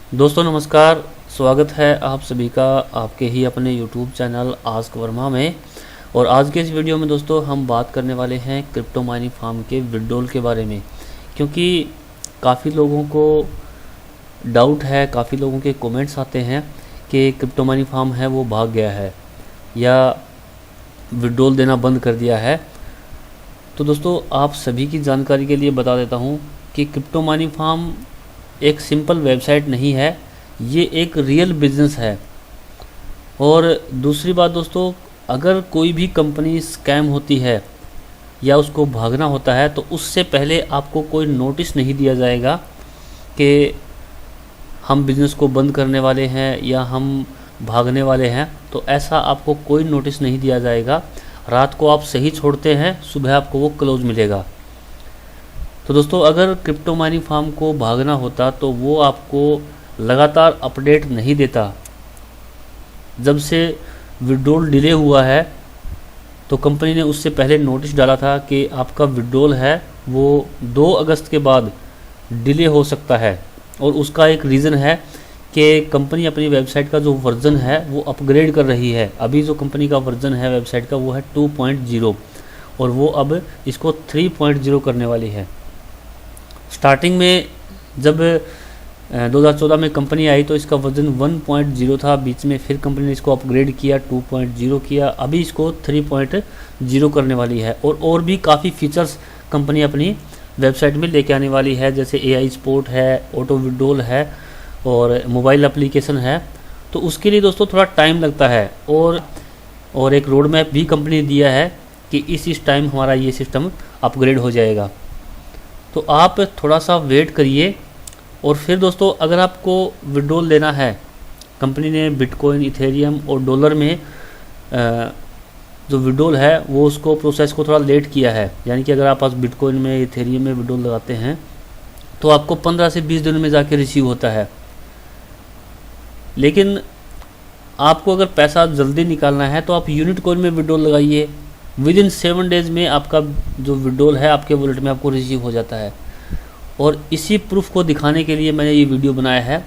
दोस्तों नमस्कार। स्वागत है आप सभी का आपके ही अपने YouTube चैनल आस्क वर्मा में। और आज के इस वीडियो में दोस्तों हम बात करने वाले हैं क्रिप्टो माइनिंग फार्म के विड्रॉल के बारे में, क्योंकि काफ़ी लोगों को डाउट है, काफ़ी लोगों के कमेंट्स आते हैं कि क्रिप्टो माइनिंग फार्म है वो भाग गया है या विड्रॉल देना बंद कर दिया है। तो दोस्तों आप सभी की जानकारी के लिए बता देता हूँ कि क्रिप्टो माइनिंग फार्म एक सिंपल वेबसाइट नहीं है, ये एक रियल बिजनेस है। और दूसरी बात दोस्तों, अगर कोई भी कंपनी स्कैम होती है या उसको भागना होता है तो उससे पहले आपको कोई नोटिस नहीं दिया जाएगा कि हम बिज़नेस को बंद करने वाले हैं या हम भागने वाले हैं। तो ऐसा आपको कोई नोटिस नहीं दिया जाएगा। रात को आप सही छोड़ते हैं, सुबह आपको वो क्लोज मिलेगा। तो दोस्तों अगर क्रिप्टो माइनिंग फार्म को भागना होता तो वो आपको लगातार अपडेट नहीं देता। जब से विड्रॉल डिले हुआ है तो कंपनी ने उससे पहले नोटिस डाला था कि आपका विड्रॉल है वो 2 अगस्त के बाद डिले हो सकता है। और उसका एक रीज़न है कि कंपनी अपनी वेबसाइट का जो वर्ज़न है वो अपग्रेड कर रही है। अभी जो कंपनी का वर्ज़न है वेबसाइट का वो है 2.0 और वो अब इसको 3.0 करने वाली है। स्टार्टिंग में जब 2014 में कंपनी आई तो इसका वर्जन 1.0 था, बीच में फिर कंपनी ने इसको अपग्रेड किया, 2.0 किया, अभी इसको 3.0 करने वाली है। और भी काफ़ी फीचर्स कंपनी अपनी वेबसाइट में लेके आने वाली है, जैसे AI स्पोर्ट है, ऑटो विड्रॉल है और मोबाइल एप्लीकेशन है। तो उसके लिए दोस्तों थोड़ा टाइम लगता है और एक रोड मैप भी कंपनी ने दिया है कि इस टाइम हमारा ये सिस्टम अपग्रेड हो जाएगा। तो आप थोड़ा सा वेट करिए। और फिर दोस्तों अगर आपको विड्रॉल लेना है, कंपनी ने बिटकॉइन, इथेरियम और डॉलर में जो विड्रॉल है वो उसको प्रोसेस को थोड़ा लेट किया है। यानी कि अगर आप आज बिटकॉइन में, इथेरियम में विड्रॉल लगाते हैं तो आपको 15 से 20 दिन में जाके रिसीव होता है। लेकिन आपको अगर पैसा जल्दी निकालना है तो आप यूनिट कॉइन में विड्रॉल लगाइए। विदिन 7 डेज़ में आपका जो विड्रॉल है आपके वॉलेट में आपको रिसीव हो जाता है। और इसी प्रूफ को दिखाने के लिए मैंने ये वीडियो बनाया है।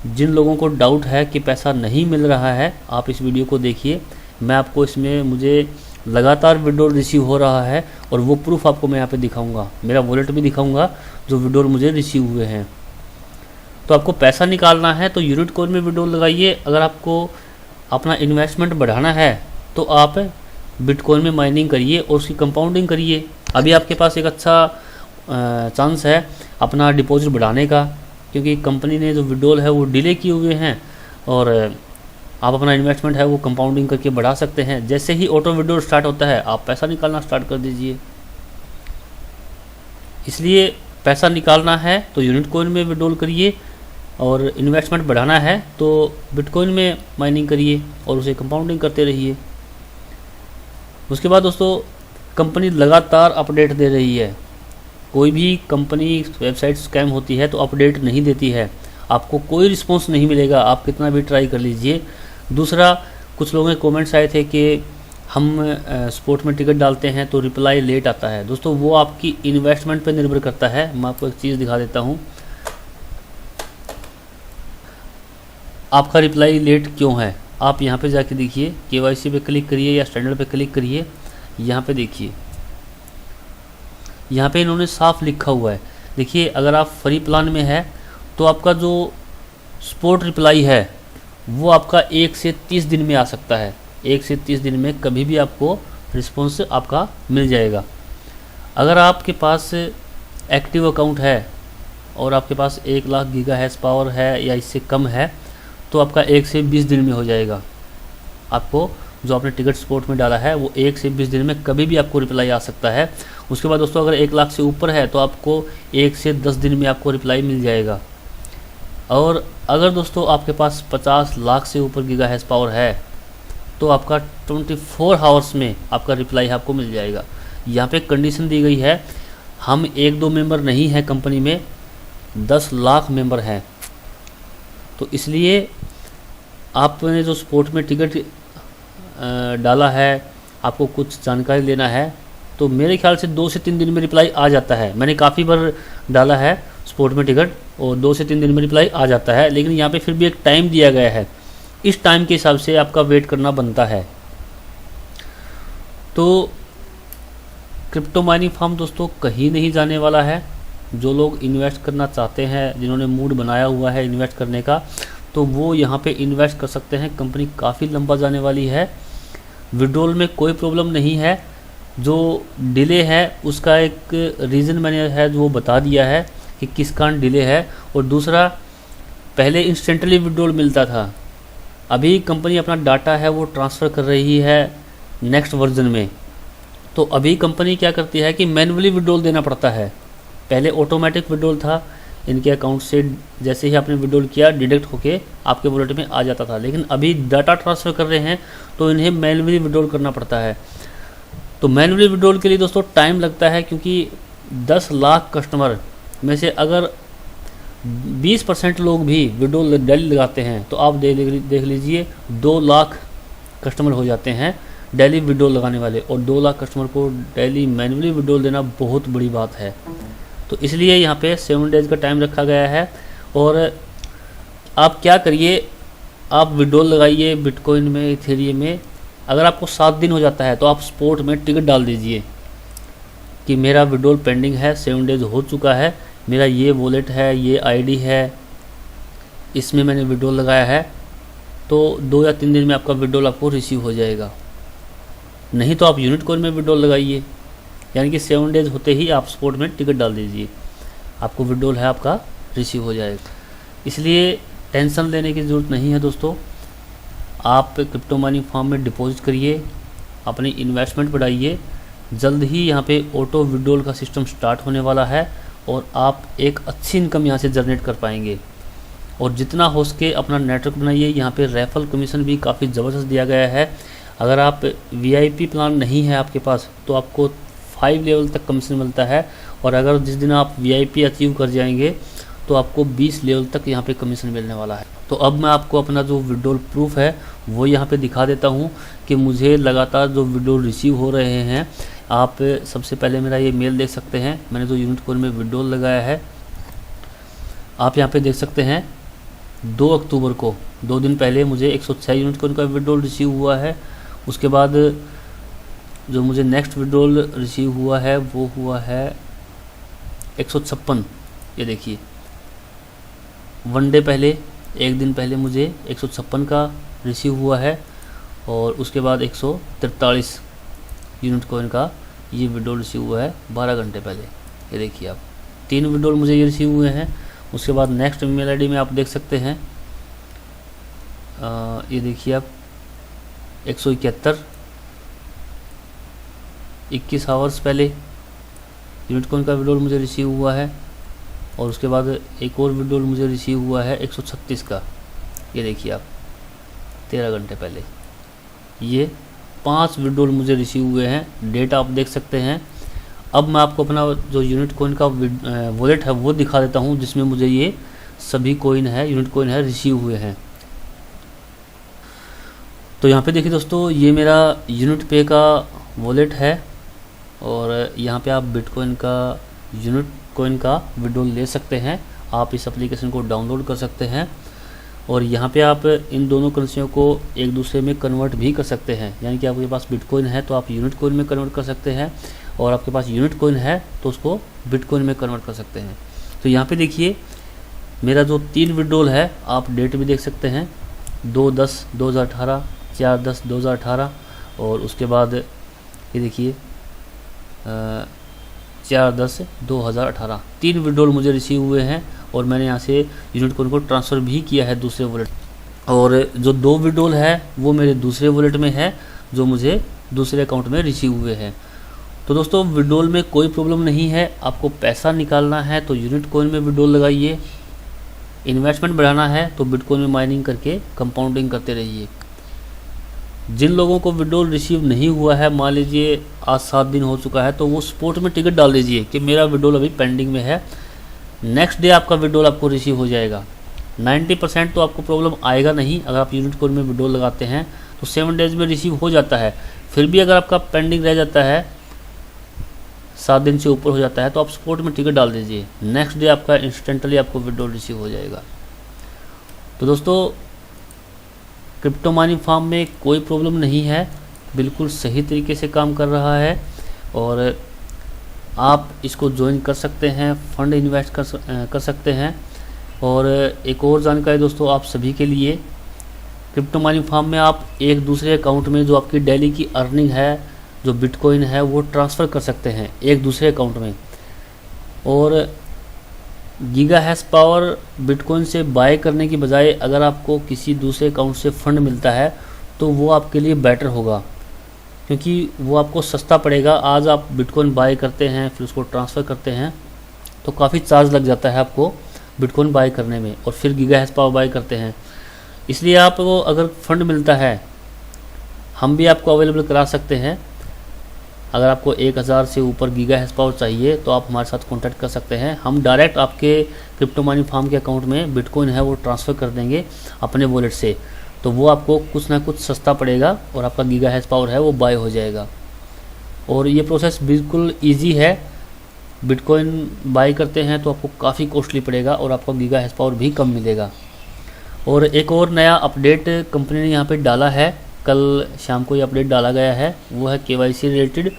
जिन लोगों को डाउट है कि पैसा नहीं मिल रहा है, आप इस वीडियो को देखिए। मैं आपको इसमें मुझे लगातार विड्रॉल रिसीव हो रहा है और वो प्रूफ आपको मैं यहाँ पे दिखाऊंगा। मेरा वॉलेट भी दिखाऊंगा जो विड्रॉल मुझे रिसीव हुए हैं। तो आपको पैसा निकालना है तो यूनिट कॉइन में विड्रॉल लगाइए। अगर आपको अपना इन्वेस्टमेंट बढ़ाना है तो आप बिटकॉइन में माइनिंग करिए और उसकी कंपाउंडिंग करिए। अभी आपके पास एक अच्छा चांस है अपना डिपॉजिट बढ़ाने का, क्योंकि कंपनी ने जो विड्रॉल है वो डिले किए हुए हैं और आप अपना इन्वेस्टमेंट है वो कंपाउंडिंग करके बढ़ा सकते हैं। जैसे ही ऑटो विड्रॉल स्टार्ट होता है आप पैसा निकालना स्टार्ट कर दीजिए। इसलिए पैसा निकालना है तो यूनिट कॉइन में विड्रॉल करिए और इन्वेस्टमेंट बढ़ाना है तो बिटकॉइन में माइनिंग करिए और उसे कंपाउंडिंग करते रहिए। उसके बाद दोस्तों कंपनी लगातार अपडेट दे रही है। कोई भी कंपनी वेबसाइट स्कैम होती है तो अपडेट नहीं देती है, आपको कोई रिस्पांस नहीं मिलेगा, आप कितना भी ट्राई कर लीजिए। दूसरा, कुछ लोगों के कमेंट्स आए थे कि हम स्पोर्ट में टिकट डालते हैं तो रिप्लाई लेट आता है। दोस्तों वो आपकी इन्वेस्टमेंट पर निर्भर करता है। मैं आपको एक चीज़ दिखा देता हूँ, आपका रिप्लाई लेट क्यों है। आप यहाँ पे जाके देखिए, KYC पे क्लिक करिए या स्टैंडर्ड पे क्लिक करिए। यहाँ पे देखिए, यहाँ पे इन्होंने साफ लिखा हुआ है। देखिए अगर आप फ्री प्लान में है तो आपका जो स्पोर्ट रिप्लाई है वो आपका 1 से 30 दिन में आ सकता है। 1 से 30 दिन में कभी भी आपको रिस्पॉन्स आपका मिल जाएगा। अगर आपके पास एक्टिव अकाउंट है और आपके पास 1 लाख गीगाहर्ट्ज़ पावर है या इससे कम है तो आपका 1 से 20 दिन में हो जाएगा। आपको जो आपने टिकट स्पोर्ट में डाला है वो 1 से 20 दिन में कभी भी आपको रिप्लाई आ सकता है। उसके बाद दोस्तों अगर 1 लाख से ऊपर है तो आपको 1 से 10 दिन में आपको रिप्लाई मिल जाएगा। और अगर दोस्तों आपके पास 50 लाख से ऊपर गीगाहर्ट्ज़ पावर है तो आपका 24 आवर्स में आपका रिप्लाई आपको मिल जाएगा। यहाँ पे कंडीशन दी गई है, हम 1-2 मेंबर नहीं हैं कंपनी में, 10 लाख मेंबर हैं। तो इसलिए आपने जो स्पोर्ट में टिकट डाला है, आपको कुछ जानकारी लेना है तो मेरे ख्याल से 2 से 3 दिन में रिप्लाई आ जाता है। मैंने काफ़ी बार डाला है स्पॉट में टिकट, और 2 से 3 दिन में रिप्लाई आ जाता है। लेकिन यहाँ पे फिर भी एक टाइम दिया गया है, इस टाइम के हिसाब से आपका वेट करना बनता है। तो क्रिप्टो माइनिंग फार्म दोस्तों कहीं नहीं जाने वाला है। जो लोग इन्वेस्ट करना चाहते हैं, जिन्होंने मूड बनाया हुआ है इन्वेस्ट करने का, तो वो यहाँ पे इन्वेस्ट कर सकते हैं। कंपनी काफ़ी लंबा जाने वाली है, विड्रॉल में कोई प्रॉब्लम नहीं है। जो डिले है उसका एक रीज़न मैंने है जो वो बता दिया है कि किस कारण डिले है। और दूसरा, पहले इंस्टेंटली विड्रॉल मिलता था, अभी कंपनी अपना डाटा है वो ट्रांसफ़र कर रही है नेक्स्ट वर्जन में। तो अभी कंपनी क्या करती है कि मैन्युअली विड्रॉल देना पड़ता है। पहले ऑटोमेटिक विड्रॉल था, इनके अकाउंट से जैसे ही आपने विड्रॉल किया डिडक्ट होके आपके वॉलेट में आ जाता था। लेकिन अभी डाटा ट्रांसफ़र कर रहे हैं तो इन्हें मैन्युअली विड्रॉल करना पड़ता है। तो मैन्युअली विड्रॉल के लिए दोस्तों टाइम लगता है, क्योंकि 10 लाख कस्टमर में से अगर 20% लोग भी विड्रॉल डेली लगाते हैं तो आप देख लीजिए 2 लाख कस्टमर हो जाते हैं डेली विड्रॉल लगाने वाले। और 2 लाख कस्टमर को डेली मैन्युअली विड्रॉल देना बहुत बड़ी बात है। तो इसलिए यहाँ पे 7 डेज़ का टाइम रखा गया है। और आप क्या करिए, आप विड्रॉल लगाइए बिटकॉइन में, इथेरियम में। अगर आपको 7 दिन हो जाता है तो आप स्पॉट में टिकट डाल दीजिए कि मेरा विड्रॉल पेंडिंग है, 7 डेज़ हो चुका है, मेरा ये वॉलेट है, ये आईडी है, इसमें मैंने विड्रॉल लगाया है। तो 2 या 3 दिन में आपका विड्रॉल आपको रिसीव हो जाएगा। नहीं तो आप यूनिट कॉइन में विड्रॉल लगाइए, यानी कि 7 डेज़ होते ही आप स्पॉट में टिकट डाल दीजिए, आपको विड्रॉल है आपका रिसीव हो जाएगा। इसलिए टेंशन लेने की ज़रूरत नहीं है दोस्तों। आप क्रिप्टो माइनिंग फार्म में डिपॉजिट करिए, अपनी इन्वेस्टमेंट बढ़ाइए। जल्द ही यहाँ पे ऑटो विड्रॉल का सिस्टम स्टार्ट होने वाला है और आप एक अच्छी इनकम यहाँ से जनरेट कर पाएंगे। और जितना हो सके अपना नेटवर्क बनाइए। यहाँ पे रेफरल कमीशन भी काफ़ी ज़बरदस्त दिया गया है। अगर आप वीआईपी प्लान नहीं है आपके पास तो आपको 5 लेवल तक कमीशन मिलता है। और अगर जिस दिन आप वीआईपी अचीव कर जाएंगे तो आपको 20 लेवल तक यहाँ पे कमीशन मिलने वाला है। तो अब मैं आपको अपना जो विड्रॉल प्रूफ है वो यहाँ पे दिखा देता हूँ कि मुझे लगातार जो विड्रॉल रिसीव हो रहे हैं। आप सबसे पहले मेरा ये मेल देख सकते हैं, मैंने जो यूनिट कॉइन में विड्रॉल लगाया है, आप यहाँ पे देख सकते हैं 2 अक्टूबर को, 2 दिन पहले मुझे 106 यूनिट कॉइन का विड्रॉल रिसीव हुआ है। उसके बाद जो मुझे नेक्स्ट विड्रॉल रिसीव हुआ है वो हुआ है 156। ये देखिए, 1 डे पहले, 1 दिन पहले मुझे 156 का रिसीव हुआ है। और उसके बाद 143 यूनिट कॉइन का ये विड्रॉल रिसीव हुआ है 12 घंटे पहले। ये देखिए आप, 3 विड्रॉल मुझे ये रिसीव हुए हैं। उसके बाद नेक्स्ट ईमेल आईडी में आप देख सकते हैं, ये देखिए आप 171 21 आवर्स पहले यूनिट कॉइन का विड्रॉल मुझे रिसीव हुआ है। और उसके बाद एक और विड्रॉल मुझे रिसीव हुआ है 136 का। ये देखिए आप 13 घंटे पहले। ये 5 विड्रॉल मुझे रिसीव हुए हैं, डेट आप देख सकते हैं। अब मैं आपको अपना जो यूनिट कॉइन का वॉलेट है वो दिखा देता हूँ, जिसमें मुझे ये सभी कॉइन है, यूनिट कॉइन है, रिसीव हुए हैं। तो यहाँ पे देखिए दोस्तों, ये मेरा यूनिट पे का वॉलेट है और यहाँ पे आप बिटकॉइन का, यूनिट कॉइन का विड्रॉल ले सकते हैं। आप इस एप्लीकेशन को डाउनलोड कर सकते हैं और यहाँ पे आप इन दोनों करेंसियों को एक दूसरे में कन्वर्ट भी कर सकते हैं। यानी कि आपके पास बिटकॉइन है तो आप यूनिट कॉइन में कन्वर्ट कर सकते हैं, और आपके पास यूनिट कॉइन है तो उसको बिटकॉइन में कन्वर्ट कर सकते हैं। तो यहाँ पे देखिए मेरा जो 3 विड्रॉल है, आप डेट भी देख सकते हैं, 2/10/2018, 4/10/2018 और उसके बाद ये देखिए 4/10/2018। 3 विड्रॉल मुझे रिसीव हुए हैं और मैंने यहाँ से यूनिट कॉइन को ट्रांसफ़र भी किया है दूसरे वॉलेट। और जो 2 विड्रॉल है वो मेरे दूसरे वॉलेट में है, जो मुझे दूसरे अकाउंट में रिसीव हुए हैं। तो दोस्तों, विड्रॉल में कोई प्रॉब्लम नहीं है। आपको पैसा निकालना है तो यूनिट कॉइन में विड्रॉल लगाइए, इन्वेस्टमेंट बढ़ाना है तो बिटकॉइन में माइनिंग करके कंपाउंडिंग करते रहिए। जिन लोगों को विड्रॉल रिसीव नहीं हुआ है, मान लीजिए आज 7 दिन हो चुका है, तो वो स्पॉट में टिकट डाल दीजिए कि मेरा विड्रॉल अभी पेंडिंग में है। नेक्स्ट डे आपका विड्रॉल आपको रिसीव हो जाएगा। 90% तो आपको प्रॉब्लम आएगा नहीं। अगर आप यूनिट कॉइन में विड्रॉल लगाते हैं तो 7 डेज़ में रिसीव हो जाता है। फिर भी अगर आपका पेंडिंग रह जाता है 7 दिन से ऊपर हो जाता है तो आप स्पॉट में टिकट डाल दीजिए, नेक्स्ट डे आपका इंस्टेंटली आपको विड्रॉल रिसीव हो जाएगा। तो दोस्तों क्रिप्टो माइनिंग फार्म में कोई प्रॉब्लम नहीं है, बिल्कुल सही तरीके से काम कर रहा है और आप इसको ज्वाइन कर सकते हैं, फंड इन्वेस्ट कर सकते हैं। और एक और जानकारी दोस्तों आप सभी के लिए, क्रिप्टो माइनिंग फार्म में आप एक दूसरे अकाउंट में जो आपकी डेली की अर्निंग है, जो बिटकॉइन है, वो ट्रांसफ़र कर सकते हैं एक दूसरे अकाउंट में। और गीगा हैश पावर बिटकॉइन से बाय करने की बजाय अगर आपको किसी दूसरे अकाउंट से फंड मिलता है तो वो आपके लिए बेटर होगा, क्योंकि वो आपको सस्ता पड़ेगा। आज आप बिटकॉइन बाय करते हैं फिर उसको ट्रांसफ़र करते हैं तो काफ़ी चार्ज लग जाता है आपको बिटकॉइन बाय करने में, और फिर गीगा हैश पावर बाय करते हैं। इसलिए आपको अगर फंड मिलता है हम भी आपको अवेलेबल करा सकते हैं। अगर आपको 1000 से ऊपर गीगा हैश पावर चाहिए तो आप हमारे साथ कांटेक्ट कर सकते हैं। हम डायरेक्ट आपके क्रिप्टो माइनिंग फार्म के अकाउंट में बिटकॉइन है वो ट्रांसफ़र कर देंगे अपने वॉलेट से, तो वो आपको कुछ ना कुछ सस्ता पड़ेगा और आपका गीगा हैश पावर है वो बाय हो जाएगा। और ये प्रोसेस बिल्कुल ईजी है। बिटकॉइन बाय करते हैं तो आपको काफ़ी कॉस्टली पड़ेगा और आपको गीगा हैश पावर भी कम मिलेगा। और एक और नया अपडेट कंपनी ने यहाँ पे डाला है, कल शाम को ये अपडेट डाला गया है, वो है KYC रिलेटेड।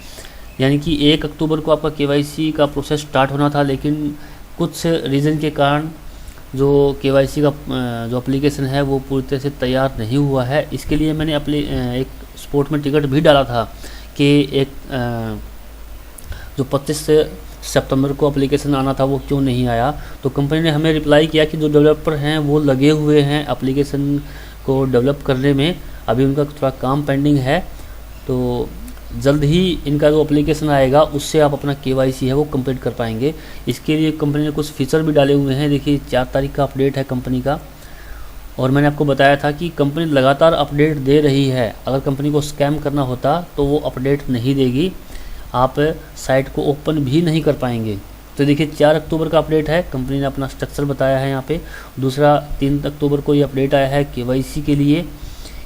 यानी कि 1 अक्टूबर को आपका KYC का प्रोसेस स्टार्ट होना था, लेकिन कुछ रीज़न के कारण जो KYC का जो एप्लीकेशन है वो पूरी तरह से तैयार नहीं हुआ है। इसके लिए मैंने एक स्पॉट में टिकट भी डाला था कि एक जो 25 सितंबर को एप्लीकेशन आना था वो क्यों नहीं आया। तो कंपनी ने हमें रिप्लाई किया कि जो डेवलपर हैं वो लगे हुए हैं एप्लीकेशन को डेवलप करने में, अभी उनका थोड़ा काम पेंडिंग है, तो जल्द ही इनका जो एप्लीकेशन आएगा उससे आप अपना KYC है वो कंप्लीट कर पाएंगे। इसके लिए कंपनी ने कुछ फीचर भी डाले हुए हैं। देखिए 4 तारीख का अपडेट है कंपनी का, और मैंने आपको बताया था कि कंपनी लगातार अपडेट दे रही है। अगर कंपनी को स्कैम करना होता तो वो अपडेट नहीं देगी, आप साइट को ओपन भी नहीं कर पाएंगे। तो देखिए 4 अक्टूबर का अपडेट है, कंपनी ने अपना स्ट्रक्चर बताया है यहाँ पे। दूसरा 3 अक्टूबर को ये अपडेट आया है KYC के लिए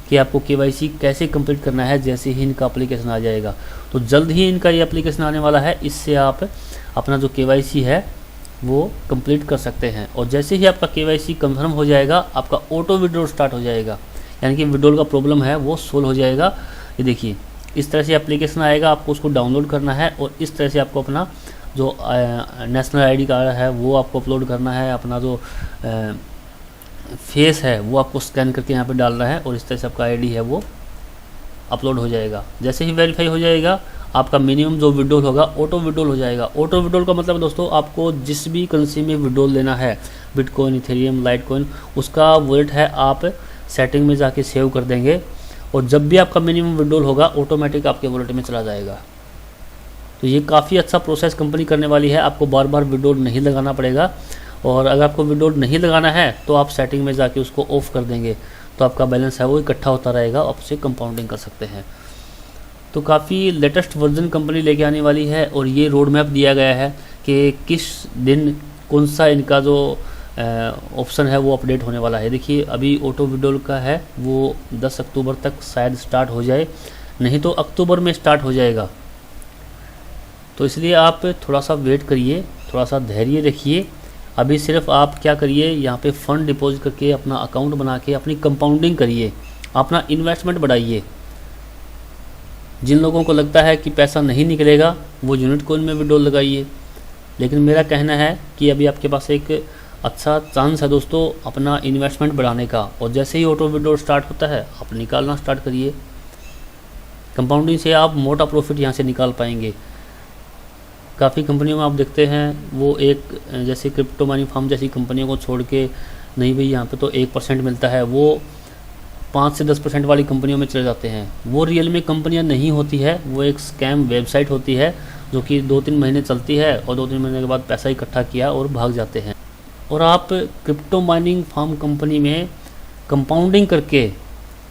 कि आपको KYC कैसे कंप्लीट करना है जैसे ही इनका एप्लीकेशन आ जाएगा। तो जल्द ही इनका ये एप्लीकेशन आने वाला है, इससे आप अपना जो KYC है वो कंप्लीट कर सकते हैं। और जैसे ही आपका KYC कंफर्म हो जाएगा आपका ऑटो विड्रॉल स्टार्ट हो जाएगा, यानी कि विड्रॉल का प्रॉब्लम है वो सोल्व हो जाएगा। ये देखिए इस तरह से एप्लीकेशन आएगा, आपको उसको डाउनलोड करना है और इस तरह से आपको अपना जो नेशनल ID कार्ड है वो आपको अपलोड करना है, अपना जो फेस है वो आपको स्कैन करके यहाँ पे डालना है और इस तरह से आपका ID है वो अपलोड हो जाएगा। जैसे ही वेरीफाई हो जाएगा आपका मिनिमम जो विड्रॉल होगा ऑटो विड्रॉल हो जाएगा। ऑटो विड्रॉल का मतलब दोस्तों आपको जिस भी करेंसी में विड्रॉल लेना है, बिटकॉइन, इथेरियम, लाइटकॉइन, उसका वॉलेट है आप सेटिंग में जाके सेव कर देंगे और जब भी आपका मिनिमम विड्रॉल होगा ऑटोमेटिक आपके वॉलेट में चला जाएगा। तो ये काफ़ी अच्छा प्रोसेस कंपनी करने वाली है, आपको बार बार विड्रॉल नहीं लगाना पड़ेगा। और अगर आपको विड्रॉल नहीं लगाना है तो आप सेटिंग में जाके उसको ऑफ़ कर देंगे तो आपका बैलेंस है वो इकट्ठा होता रहेगा, आप उसे कंपाउंडिंग कर सकते हैं। तो काफ़ी लेटेस्ट वर्जन कंपनी लेके आने वाली है और ये रोड मैप दिया गया है कि किस दिन कौन सा इनका जो ऑप्शन है वो अपडेट होने वाला है। देखिए अभी ऑटो विड्रॉल का है वो 10 अक्टूबर तक शायद स्टार्ट हो जाए, नहीं तो अक्टूबर में स्टार्ट हो जाएगा। तो इसलिए आप थोड़ा सा वेट करिए, थोड़ा सा धैर्य रखिए। अभी सिर्फ आप क्या करिए, यहाँ पे फ़ंड डिपॉजिट करके अपना अकाउंट बना के अपनी कंपाउंडिंग करिए, अपना इन्वेस्टमेंट बढ़ाइए। जिन लोगों को लगता है कि पैसा नहीं निकलेगा वो यूनिट कॉइन में विड्रॉल लगाइए, लेकिन मेरा कहना है कि अभी आपके पास एक अच्छा चांस है दोस्तों अपना इन्वेस्टमेंट बढ़ाने का, और जैसे ही ऑटो विड्रॉल स्टार्ट होता है आप निकालना स्टार्ट करिए। कंपाउंडिंग से आप मोटा प्रॉफिट यहाँ से निकाल पाएंगे। काफ़ी कंपनियों में आप देखते हैं वो एक जैसे क्रिप्टो माइनिंग फार्म जैसी कंपनियों को छोड़ के, नहीं भाई यहाँ पे तो 1% मिलता है, वो 5 से 10% वाली कंपनियों में चले जाते हैं। वो रियल में कंपनियाँ नहीं होती है, वो एक स्कैम वेबसाइट होती है जो कि 2-3 महीने चलती है और 2-3 महीने के बाद पैसा इकट्ठा किया और भाग जाते हैं। और आप क्रिप्टो माइनिंग फार्म कंपनी में कंपाउंडिंग करके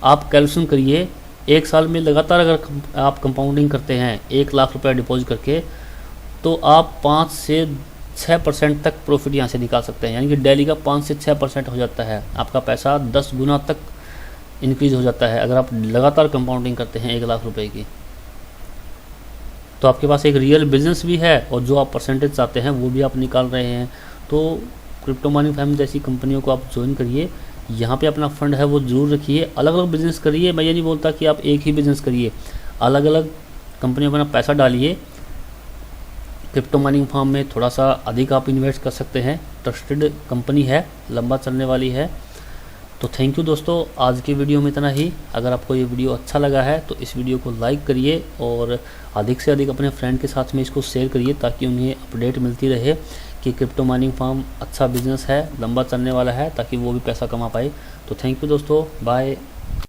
आप कैलकुलेशन करिए, 1 साल में लगातार अगर आप कंपाउंडिंग करते हैं 1 लाख रुपया डिपॉजिट करके, तो आप 5 से 6% तक प्रॉफिट यहाँ से निकाल सकते हैं। यानी कि डेली का 5 से 6% हो जाता है, आपका पैसा 10 गुना तक इंक्रीज़ हो जाता है अगर आप लगातार कंपाउंडिंग करते हैं 1 लाख रुपए की। तो आपके पास एक रियल बिजनेस भी है और जो आप परसेंटेज चाहते हैं वो भी आप निकाल रहे हैं। तो क्रिप्टो माइनिंग फर्म जैसी कंपनियों को आप ज्वाइन करिए, यहाँ पे अपना फंड है वो ज़रूर रखिए, अलग अलग बिजनेस करिए। मैं ये नहीं बोलता कि आप एक ही बिजनेस करिए, अलग अलग कंपनियों में अपना पैसा डालिए। क्रिप्टो माइनिंग फर्म में थोड़ा सा अधिक आप इन्वेस्ट कर सकते हैं, ट्रस्टेड कंपनी है, लंबा चलने वाली है। तो थैंक यू दोस्तों, आज की वीडियो में इतना ही। अगर आपको ये वीडियो अच्छा लगा है तो इस वीडियो को लाइक करिए और अधिक से अधिक अपने फ्रेंड के साथ में इसको शेयर करिए, ताकि उन्हें अपडेट मिलती रहे कि क्रिप्टो माइनिंग फर्म अच्छा बिजनेस है, लंबा चलने वाला है, ताकि वो भी पैसा कमा पाए। तो थैंक यू दोस्तों, बाय।